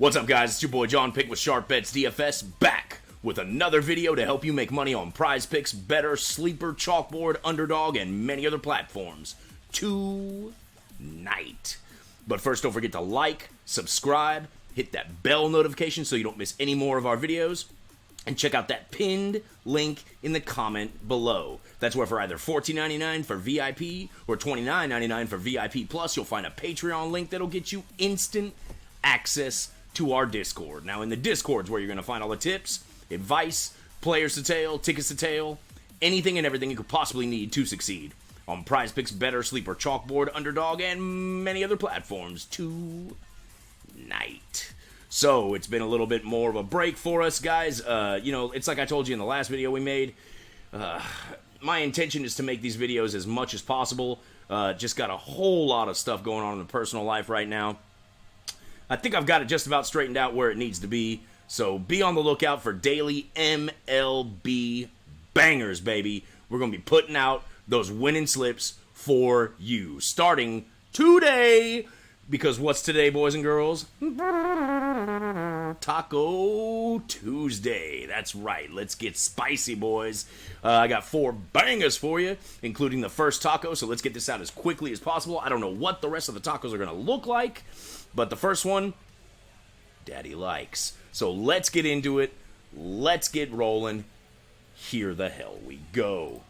What's up, guys? It's your boy JohnPick with Sharp Bets DFS, back with another video to help you make money on Prize Picks, Better, Sleeper, Chalkboard, Underdog, and many other platforms tonight. But first, don't forget to like, subscribe, hit that bell notification so you don't miss any more of our videos, and check out that pinned link in the comment below. That's where for either $14.99 for VIP or $29.99 for VIP Plus, you'll find a Patreon link that'll get you instant access to our Discord. Now, in the Discord's where you're going to find all the tips, advice, players to tail, tickets to tail, anything and everything you could possibly need to succeed on Prize Picks, Better, Sleeper, Chalkboard, Underdog, and many other platforms tonight. So, it's been a little bit more of a break for us, guys. It's like I told you in the last video we made. My intention is to make these videos as much as possible. Just got a whole lot of stuff going on in the personal life right now. I think I've got it just about straightened out where it needs to be. So be on the lookout for daily MLB bangers, baby. We're going to be putting out those winning slips for you starting today. Because what's today, boys and girls? Taco Tuesday. That's right. Let's get spicy, boys. I got 4 bangers for you, including the first taco. So let's get this out as quickly as possible. I don't know what the rest of the tacos are going to look like, but the first one, Daddy likes. So let's get into it. Let's get rolling. Here the hell we go.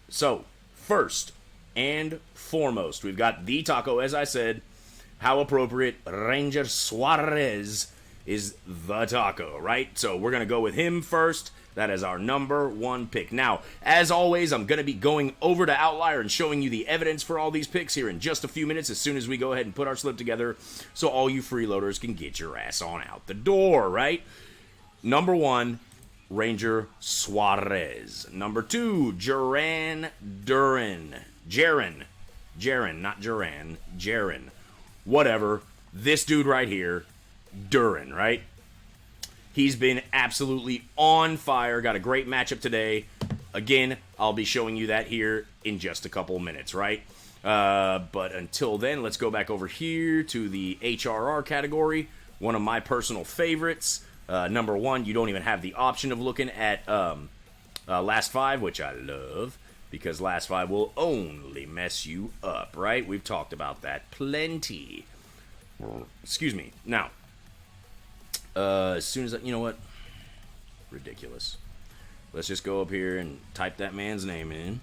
So, first and foremost, we've got the taco, as I said. How appropriate, Ranger Suarez is the taco, right? So we're going to go with him first. That is our number 1 pick. Now, as always, I'm going to be going over to Outlier and showing you the evidence for all these picks here in just a few minutes as soon as we go ahead and put our slip together so all you freeloaders can get your ass on out the door, right? Number 1, Ranger Suarez. Number 2, Jiren Duran. Jiren, not Duran. Jiren. Whatever. This dude right here, Duran, right? He's been absolutely on fire. Got a great matchup today. Again, I'll be showing you that here in just a couple minutes, right? But until then, let's go back over here to the HRR category. One of my personal favorites. Number 1, you don't even have the option of looking at last 5, which I love, because last 5 will only mess you up, right? We've talked about that plenty. Excuse me. Now, as soon as you know what? Ridiculous. Let's just go up here and type that man's name in.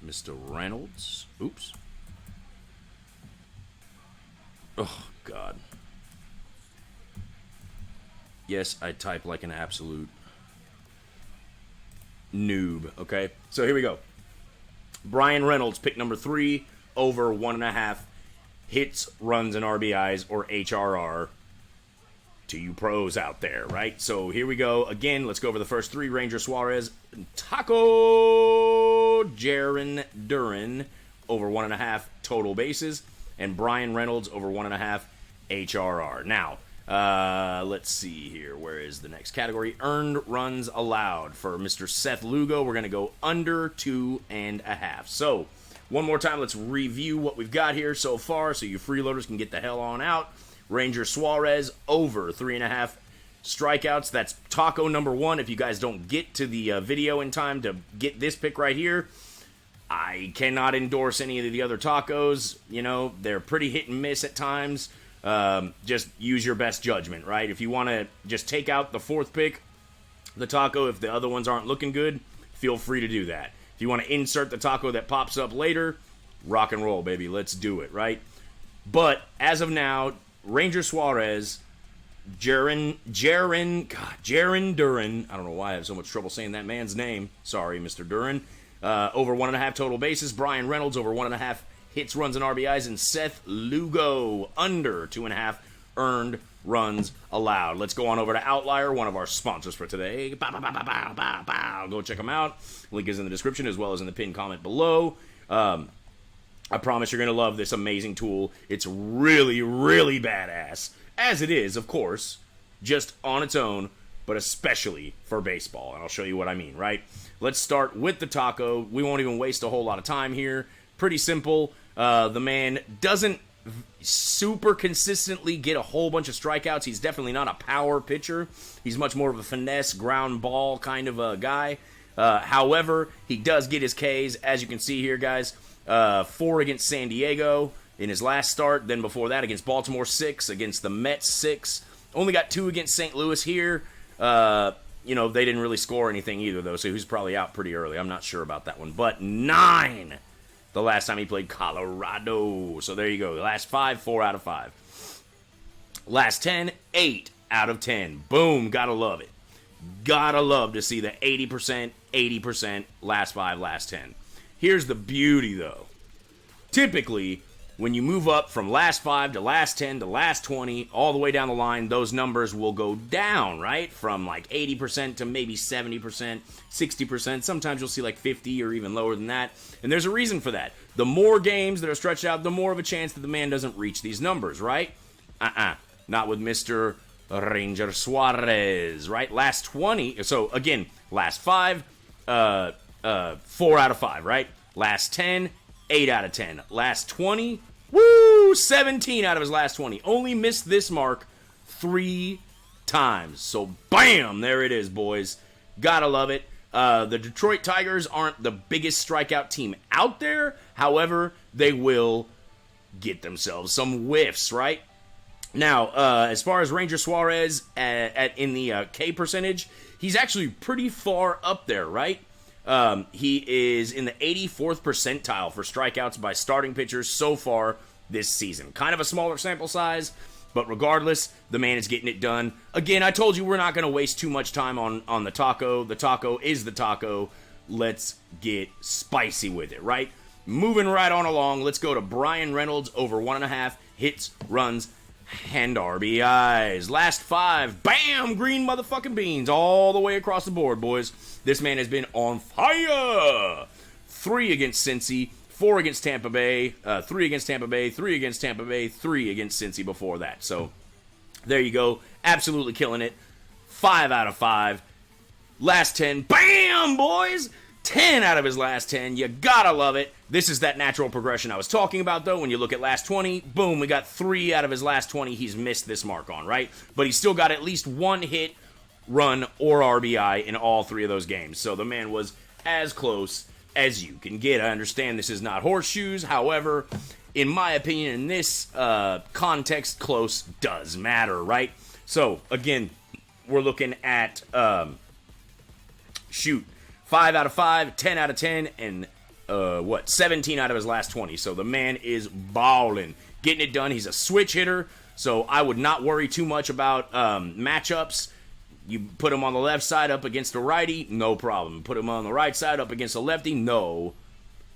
Mr. Reynolds. Oops. Oh, God. Yes, I type like an absolute noob, okay? So here we go. Brian Reynolds, pick number 3, over 1.5 hits, runs, and RBIs, or HRR, to you pros out there, right? So here we go. Again, let's go over the first 3. Ranger Suarez, Taco, Jiren Duran, over 1.5 total bases, and Brian Reynolds, over 1.5 HRR. Now, let's see here. Where is the next category? Earned runs allowed for Mr. Seth Lugo. We're going to go under 2.5. So, one more time, let's review what we've got here so far so you freeloaders can get the hell on out. Ranger Suarez, over 3.5 strikeouts. That's taco number 1. If you guys don't get to the video in time to get this pick right here, I cannot endorse any of the other tacos. You know, they're pretty hit and miss at times. Just use your best judgment, right? If you want to just take out the 4th pick, the taco, if the other ones aren't looking good, feel free to do that. If you want to insert the taco that pops up later, rock and roll, baby. Let's do it, right? But as of now, Ranger Suarez, Jiren Duran. I don't know why I have so much trouble saying that man's name. Sorry, Mr. Duran. Over 1.5 total bases. Brian Reynolds, over 1.5 hits, runs, and RBIs, and Seth Lugo, under 2.5 earned runs allowed. Let's go on over to Outlier, one of our sponsors for today. Bow, bow, bow, bow, bow, bow, bow. Go check them out. Link is in the description as well as in the pinned comment below. I promise you're going to love this amazing tool. It's really, really badass, as it is, of course, just on its own, but especially for baseball, and I'll show you what I mean, right? Let's start with the taco. We won't even waste a whole lot of time here. Pretty simple. The man doesn't super consistently get a whole bunch of strikeouts. He's definitely not a power pitcher. He's much more of a finesse, ground ball kind of a guy. However, he does get his Ks, as you can see here, guys. 4 against San Diego in his last start. Then before that, against Baltimore, 6. Against the Mets, 6. Only got 2 against St. Louis here. They didn't really score anything either, though, so he was probably out pretty early. I'm not sure about that one. But 9 the last time he played Colorado. So there you go. Last 5, 4 out of 5. Last 10, 8 out of 10. Boom. Gotta love it. Gotta love to see the 80%, 80%, last 5, last 10. Here's the beauty, though. Typically, when you move up from last 5 to last 10 to last 20, all the way down the line, those numbers will go down, right? From like 80% to maybe 70%, 60%. Sometimes you'll see like 50 or even lower than that. And there's a reason for that. The more games that are stretched out, the more of a chance that the man doesn't reach these numbers, right? Not with Mr. Ranger Suarez, right? Last 20. So, again, last 5, 4 out of 5, right? Last 10, 8 out of 10. Last 20, 17 out of his last 20. Only missed this mark 3 times. So, bam, there it is, boys. Gotta love it. The Detroit Tigers aren't the biggest strikeout team out there. However, they will get themselves some whiffs, right? Now, as far as Ranger Suarez in the K percentage, he's actually pretty far up there, right? He is in the 84th percentile for strikeouts by starting pitchers so far this season. Kind of a smaller sample size, but regardless, the man is getting it done. Again, I told you we're not going to waste too much time on the taco. The taco is the taco. Let's get spicy with it, right? Moving right on along, let's go to Brian Reynolds over 1.5 hits, runs, and RBIs. Last 5, bam, green motherfucking beans all the way across the board, boys. This man has been on fire. 3 against Cincy, 4 against Tampa Bay, 3 against Tampa Bay, 3 against Tampa Bay, 3 against Cincy before that. So, there you go. Absolutely killing it. 5 out of 5. Last 10, bam, boys. 10 out of his last 10. You gotta love it. This is that natural progression I was talking about, though. When you look at last 20, boom, we got 3 out of his last 20 he's missed this mark on, right? But he's still got at least 1 hit, run, or RBI in all 3 of those games. So the man was as close as you can get. I understand this is not horseshoes. However, in my opinion, in this context, close does matter, right? So, again, we're looking at, 5 out of 5, 10 out of 10, and 17 out of his last 20. So the man is balling, getting it done. He's a switch hitter, so I would not worry too much about matchups. You put him on the left side up against a righty, no problem. Put him on the right side up against a lefty, no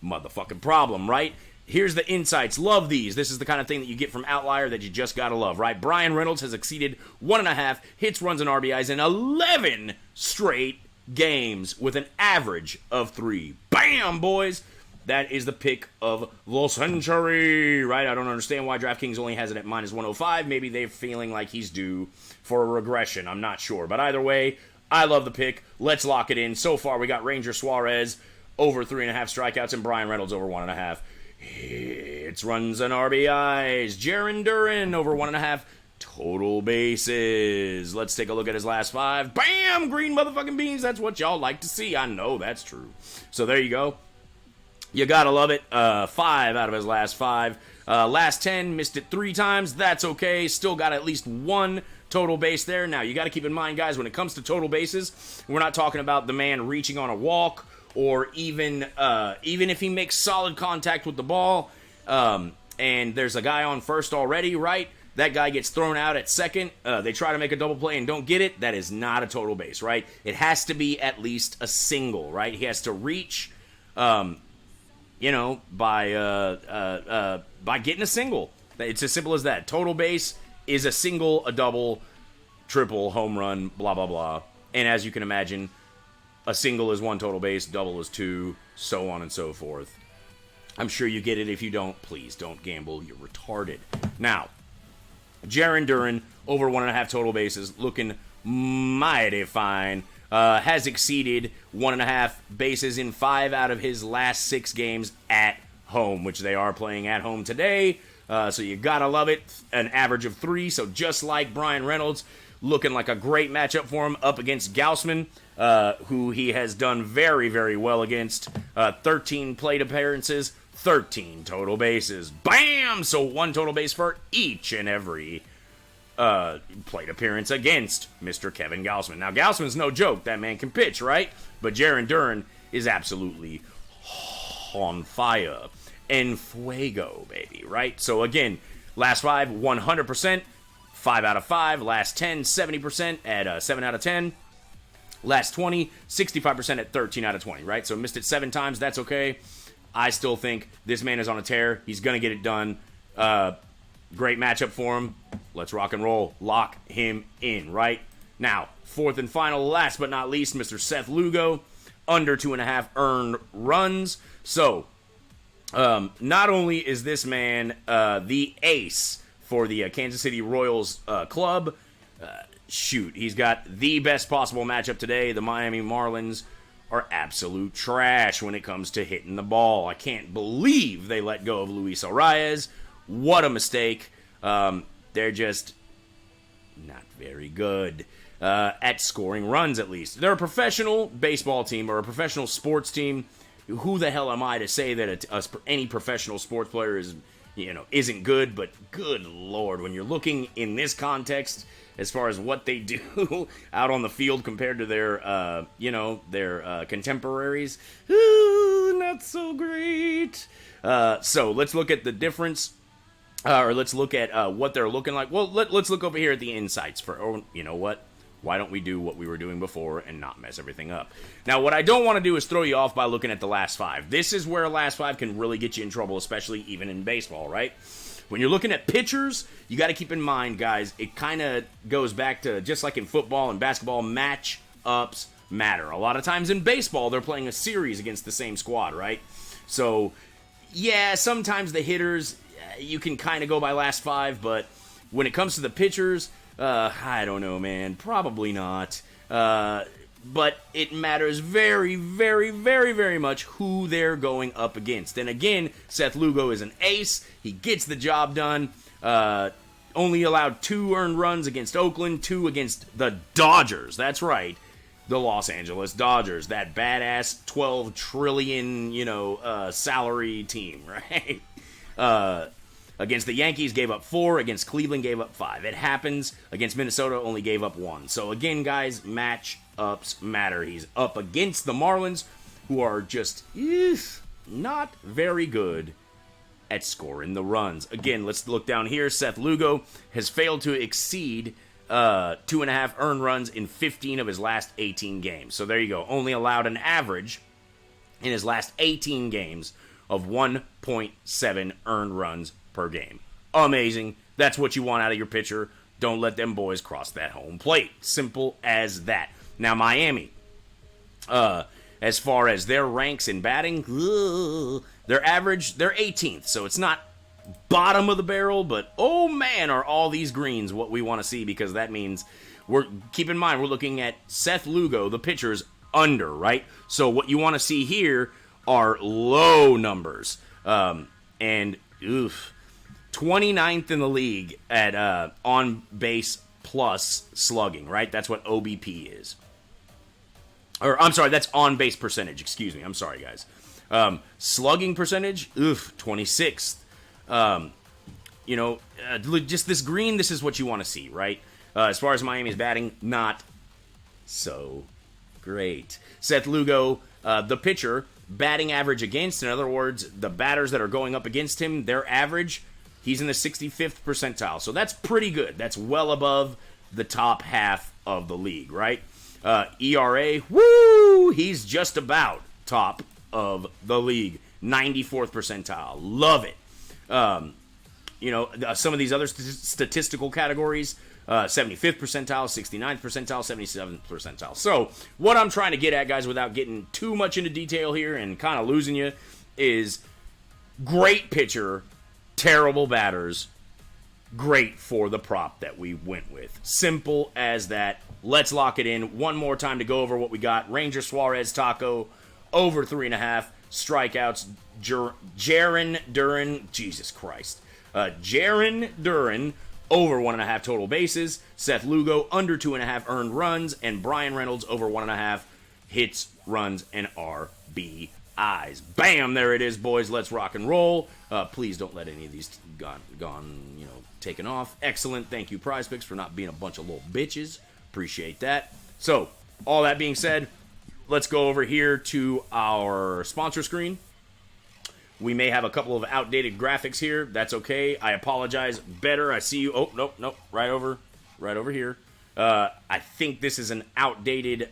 motherfucking problem, right? Here's the insights. Love these. This is the kind of thing that you get from Outlier that you just gotta love, right? Brian Reynolds has exceeded 1.5 hits, runs, and RBIs in 11 straight games with an average of 3. Bam, boys! That is the pick of the century, right? I don't understand why DraftKings only has it at minus 105. Maybe they're feeling like he's due for a regression. I'm not sure. But either way, I love the pick. Let's lock it in. So far, we got Ranger Suarez over 3.5 strikeouts and Brian Reynolds over 1.5 hits, runs, and RBIs. Jiren Duran over 1.5 total bases. Let's take a look at his last 5. Bam! Green motherfucking beans. That's what y'all like to see. I know that's true. So there you go. You gotta love it. 5 out of his last 5. Last 10, missed it 3 times. That's okay. Still got at least 1 total base there. Now, you gotta keep in mind, guys, when it comes to total bases, we're not talking about the man reaching on a walk or even if he makes solid contact with the ball and there's a guy on first already, right? That guy gets thrown out at second. They try to make a double play and don't get it. That is not a total base, right? It has to be at least a single, right? He has to reach, by getting a single. It's as simple as that. Total base is a single, a double, triple, home run, blah, blah, blah. And as you can imagine, a single is 1 total base, double is 2, so on and so forth. I'm sure you get it. If you don't, please don't gamble. You're retarded. Now, Jiren Duran, over 1.5 total bases, looking mighty fine. Has exceeded 1.5 bases in 5 out of his last 6 games at home, which they are playing at home today. So you gotta love it. An average of 3, so just like Brian Reynolds, looking like a great matchup for him up against Gaussman, who he has done very, very well against. 13 plate appearances, 13 total bases. Bam! So 1 total base for each and every plate appearance against Mr. Kevin Gaussman. Now, Gaussman's no joke. That man can pitch, right? But Jiren Duran is absolutely on fire. En fuego, baby, right? So, again, last 5, 100%. 5 out of 5. Last 10, 70% at 7 out of 10. Last 20, 65% at 13 out of 20, right? So, missed it 7 times. That's okay. I still think this man is on a tear. He's going to get it done. Great matchup for him. Let's rock and roll. Lock him in, right? Now, fourth and final, last but not least, Mr. Seth Lugo. Under 2.5 earned runs. So, not only is this man the ace for the Kansas City Royals club, he's got the best possible matchup today. The Miami Marlins are absolute trash when it comes to hitting the ball. I can't believe they let go of Luis Suarez. What a mistake. They're just not very good at scoring runs, at least. They're a professional baseball team or a professional sports team. Who the hell am I to say that any professional sports player isn't good? But good Lord, when you're looking in this context, as far as what they do out on the field compared to their contemporaries, not so great. So let's look at the difference. Or let's look at what they're looking like. Well, let's look over here at the insights for. Or you know what? Why don't we do what we were doing before and not mess everything up? Now, what I don't want to do is throw you off by looking at the last 5. This is where last 5 can really get you in trouble, especially even in baseball, right? When you're looking at pitchers, you got to keep in mind, guys, it kind of goes back to just like in football and basketball, match-ups matter. A lot of times in baseball, they're playing a series against the same squad, right? So, yeah, sometimes the hitters, you can kind of go by last 5, but when it comes to the pitchers, I don't know, man. Probably not. But it matters very, very, very, very much who they're going up against. And again, Seth Lugo is an ace. He gets the job done. Only allowed 2 earned runs against Oakland, 2 against the Dodgers. That's right. The Los Angeles Dodgers. That badass 12 trillion, salary team, right? Against the Yankees, gave up 4. Against Cleveland, gave up 5. It happens. Against Minnesota, only gave up 1. So again, guys, match-ups matter. He's up against the Marlins, who are just not very good at scoring the runs. Again, let's look down here. Seth Lugo has failed to exceed 2.5 earned runs in 15 of his last 18 games. So there you go. Only allowed an average in his last 18 games of 1.7 earned runs per game. Amazing. That's what you want out of your pitcher. Don't let them boys cross that home plate. Simple as that. Now, Miami, as far as their ranks in batting, they're average, they're 18th, so it's not bottom of the barrel, but oh man, are all these greens what we want to see, because that means keep in mind, we're looking at Seth Lugo, the pitcher's under, right? So what you want to see here are low numbers. And 29th in the league at on base plus slugging, right? That's what OBP is. Or, I'm sorry, that's on base percentage. Excuse me. I'm sorry, guys. Slugging percentage, 26th. Just this green, this is what you want to see, right? As far as Miami's batting, not so great. Seth Lugo, the pitcher, batting average against, in other words, the batters that are going up against him, their average, he's in the 65th percentile. So that's pretty good. That's well above the top half of the league, right? ERA, he's just about top of the league. 94th percentile. Love it. Some of these other statistical categories, 75th percentile, 69th percentile, 77th percentile. So what I'm trying to get at, guys, without getting too much into detail here and kind of losing you, is great pitcher, terrible batters, great for the prop that we went with. Simple as that. Let's lock it in. One more time to go over what we got. Ranger Suarez Taco, over 3.5 strikeouts. Jiren Duran, Jesus Christ. Jiren Duran, over 1.5 total bases. Seth Lugo, under 2.5 earned runs. And Brian Reynolds, over 1.5 hits, runs, and RBIs. Bam! There it is, boys. Let's rock and roll. Please don't let any of these taken off. Excellent. Thank you, Prize Picks, for not being a bunch of little bitches. Appreciate that. So, all that being said, let's go over here to our sponsor screen. We may have a couple of outdated graphics here. That's okay. I apologize. Better. I see you. Oh, nope. Right over here. I think this is an outdated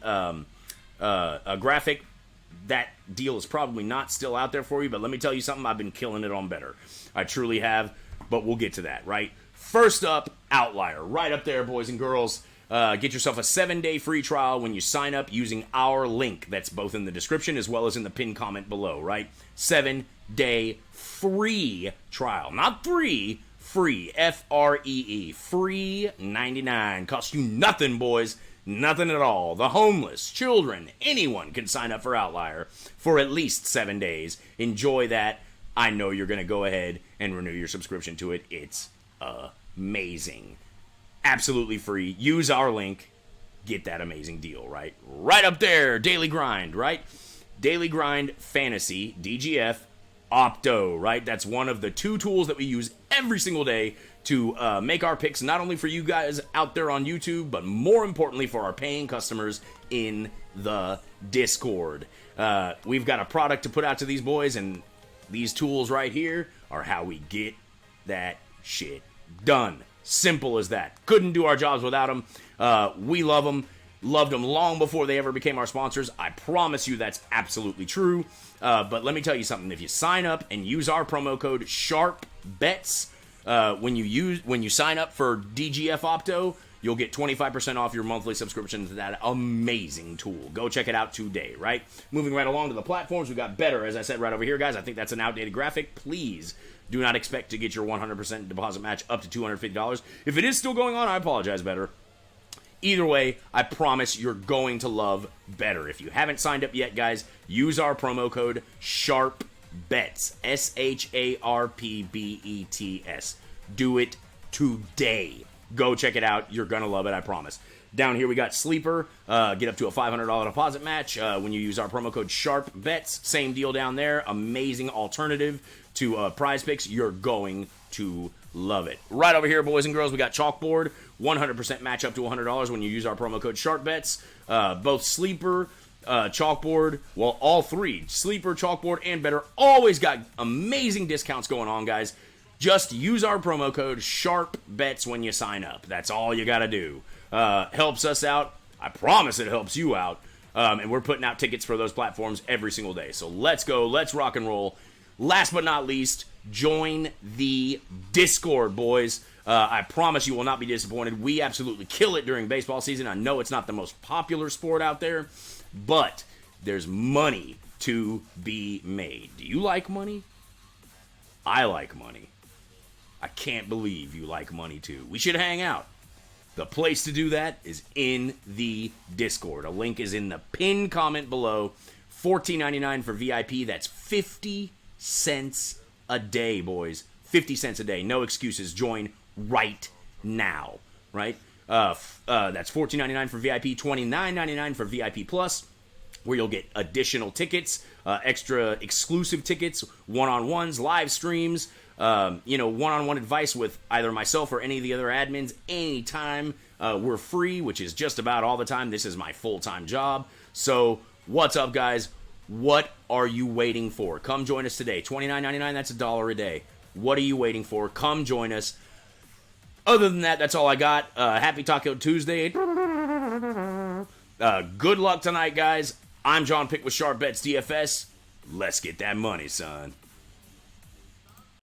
graphic. That deal is probably not still out there for you, but let me tell you something. I've been killing it on Better. I truly have, but we'll get to that, right? First up, Outlier. Right up there, boys and girls. Get yourself a 7-day free trial when you sign up using our link. That's both in the description as well as in the pinned comment below, right? 7-day free trial. Not free, free. Free. Free 99. Costs you nothing, boys. Nothing at all. The homeless, children, anyone can sign up for Outlier for at least 7 days. Enjoy that. I know you're going to go ahead and renew your subscription to it. It's amazing. Absolutely free. Use our link. Get that amazing deal, right? Right up there. Daily Grind, right? Daily Grind Fantasy, DGF Opto, right? That's one of the 2 tools that we use every single day to make our picks, not only for you guys out there on YouTube, but more importantly for our paying customers in the Discord. We've got a product to put out to these boys, and these tools right here are how we get that shit done. Simple as that. Couldn't do our jobs without them. We love them. Loved them long before they ever became our sponsors. I promise you that's absolutely true. But let me tell you something. If you sign up and use our promo code SHARPBETS when you sign up for DGF Opto, you'll get 25% off your monthly subscription to that amazing tool. Go check it out today, right? Moving right along to the platforms, we got Better, as I said right over here, guys. I think that's an outdated graphic. Please do not expect to get your 100% deposit match up to $250. If it is still going on, I apologize, Better. Either way, I promise you're going to love Better. If you haven't signed up yet, guys, use our promo code SHARPBETS. SHARPBETS. Do it today. Go check it out. You're going to love it, I promise. Down here we got Sleeper. Get up to a $500 deposit match when you use our promo code SHARPBETS. Same deal down there. Amazing alternative to Prize Picks. You're going to love it. Right over here, boys and girls, we got Chalkboard. 100% match up to $100 when you use our promo code SHARPBETS. Both Sleeper, Chalkboard, well, all three, Sleeper, Chalkboard, and Better, always got amazing discounts going on, guys. Just use our promo code SHARPBETS when you sign up. That's all you got to do. Helps us out. I promise it helps you out. And we're putting out tickets for those platforms every single day. So let's go. Let's rock and roll. Last but not least, join the Discord, boys. I promise you will not be disappointed. We absolutely kill it during baseball season. I know it's not the most popular sport out there, but there's money to be made. Do you like money? I like money. I can't believe you like money too. We should hang out. The place to do that is in the Discord. A link is in the pinned comment below. $14.99 for VIP. That's 50 cents a day, boys. 50 cents a day. No excuses. Join right now. Right? That's $14.99 for VIP. $29.99 for VIP Plus, where you'll get additional tickets, extra exclusive tickets, one-on-ones, live streams, one-on-one advice with either myself or any of the other admins anytime. We're free, which is just about all the time. This is my full-time job. So what's up, guys? What are you waiting for? Come join us today. $29.99, that's $1 a day. What are you waiting for? Come join us. Other than that, that's all I got. Happy Taco Tuesday. Good luck tonight, guys. I'm JohnPick with Sharp Bets DFS. Let's get that money, son.